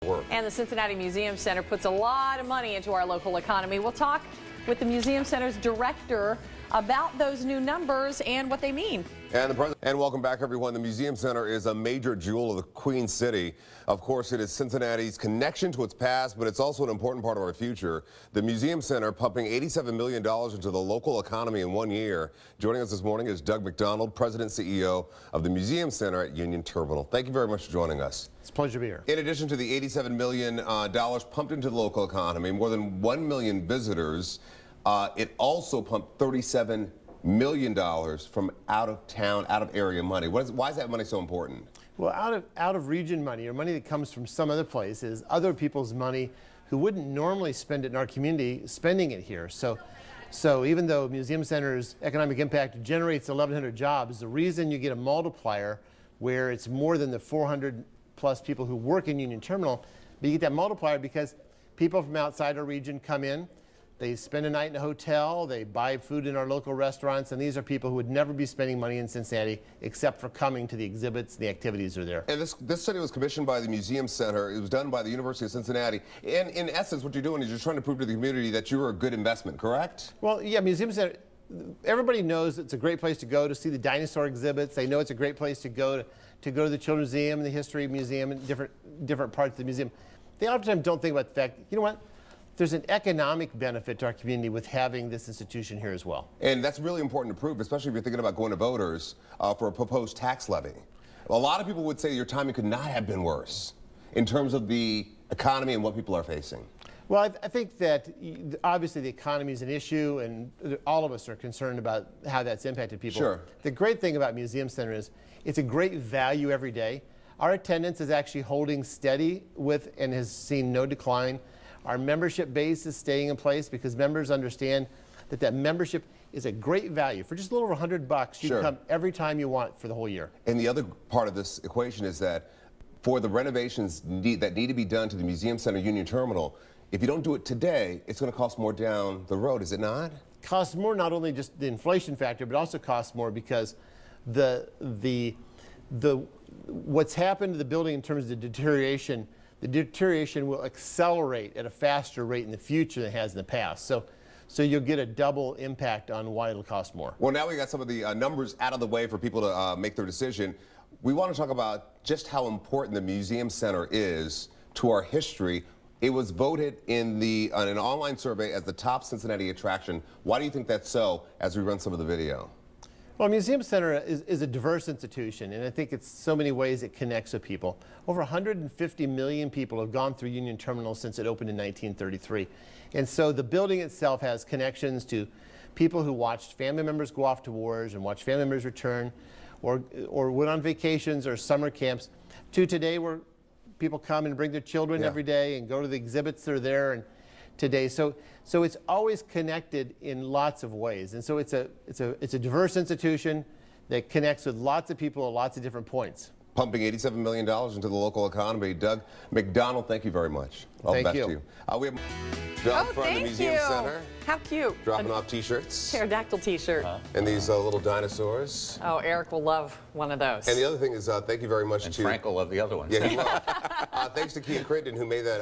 work. And the Cincinnati Museum Center puts a lot of money into our local economy. We'll talk with the Museum Center's director about those new numbers and what they mean. And welcome back, everyone. The Museum Center is a major jewel of the Queen City. Of course, it is Cincinnati's connection to its past, but it's also an important part of our future. The Museum Center pumping $87 million into the local economy in 1 year. Joining us this morning is Doug McDonald, President and CEO of the Museum Center at Union Terminal. Thank you very much for joining us. It's a pleasure to be here. In addition to the $87 million pumped into the local economy, more than 1 million visitors, it also pumped $37 million from out of town, out of area money. Why is that money so important? Well, out of region money, or money that comes from some other place, is other people's money who wouldn't normally spend it in our community, spending it here. So even though Museum Center's economic impact generates 1,100 jobs, the reason you get a multiplier where it's more than the 400 plus people who work in Union Terminal, but you get that multiplier because people from outside our region come in. They spend a night in a hotel, they buy food in our local restaurants, and these are people who would never be spending money in Cincinnati except for coming to the exhibits, the activities are there. And this study was commissioned by the Museum Center. It was done by the University of Cincinnati. And in essence, what you're doing is you're trying to prove to the community that you're a good investment, correct? Well, yeah, Museum Center, everybody knows it's a great place to go to see the dinosaur exhibits. They know it's a great place to go to the Children's Museum, the History Museum, and different parts of the museum. They oftentimes don't think about the fact, you know what? There's an economic benefit to our community with having this institution here as well. And that's really important to prove, especially if you're thinking about going to voters for a proposed tax levy. A lot of people would say your timing could not have been worse in terms of the economy and what people are facing. Well, I think that obviously the economy is an issue, and all of us are concerned about how that's impacted people. Sure. The great thing about Museum Center is it's a great value every day. Our attendance is actually holding steady and has seen no decline. Our membership base is staying in place because members understand that membership is a great value. For just a little over $100, you can come every time you want for the whole year. And the other part of this equation is that for the renovations that need to be done to the Museum Center Union Terminal, if you don't do it today, it's going to cost more down the road, is it not? Costs more, not only just the inflation factor, but also costs more because what's happened to the building in terms of the deterioration will accelerate at a faster rate in the future than it has in the past. So you'll get a double impact on why it'll cost more. Well, now we got some of the numbers out of the way for people to make their decision. We want to talk about just how important the Museum Center is to our history. It was voted in an online survey as the top Cincinnati attraction. Why do you think that's so, as we run some of the video? Well, Museum Center is a diverse institution, and I think it's so many ways it connects with people. Over 150 million people have gone through Union Terminal since it opened in 1933. And so the building itself has connections to people who watched family members go off to wars and watched family members return, or went on vacations or summer camps, to today where people come and bring their children every day and go to the exhibits that are there and today. So it's always connected in lots of ways. And so it's a diverse institution that connects with lots of people at lots of different points. Pumping $87 million into the local economy. Doug McDonald, thank you very much. All the best to you. We have Doug from the Museum Center. How cute. Dropping off T-shirts. Pterodactyl T-shirt. And these little dinosaurs. Oh, Eric will love one of those. And the other thing is, thank you very much and to... Frank will love the other ones. Yeah, he will. Thanks to Kia Crittenden, who made that